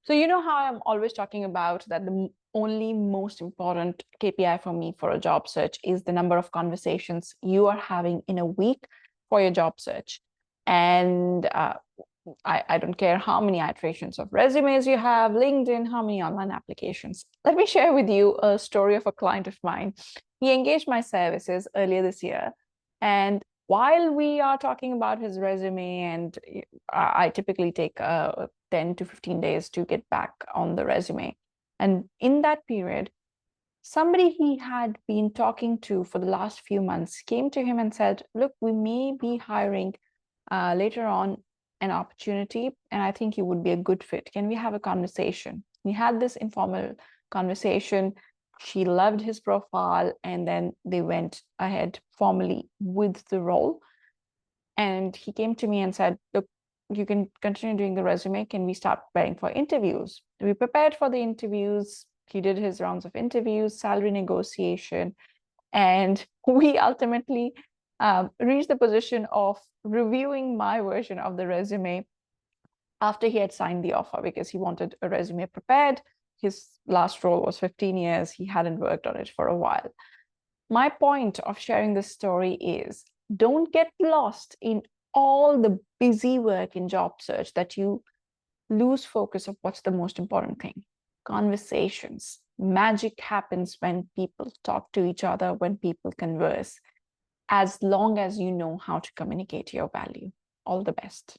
So you know how I'm always talking about that the only most important KPI for me for a job search is the number of conversations you are having in a week for your job search. And I don't care how many iterations of resumes you have, LinkedIn, how many online applications. Let me share with you a story of a client of mine. He engaged my services earlier this year. And while we are talking about his resume, and I typically take 10 to 15 days to get back on the resume. And in that period, somebody he had been talking to for the last few months came to him and said, look, we may be hiring later on an opportunity, and I think you would be a good fit. Can we have a conversation? We had this informal conversation. She loved his profile, and then they went ahead formally with the role. And he came to me and said, look, you can continue doing the resume. Can we start preparing for interviews? We prepared for the interviews. He did his rounds of interviews, salary negotiation, and we ultimately reached the position of reviewing my version of the resume after he had signed the offer, because he wanted a resume prepared. His last role was 15 years. He hadn't worked on it for a while. My point of sharing this story is don't get lost in all the busy work in job search that you lose focus of what's the most important thing. Conversations. Magic happens when people talk to each other, when people converse, as long as you know how to communicate your value. All the best.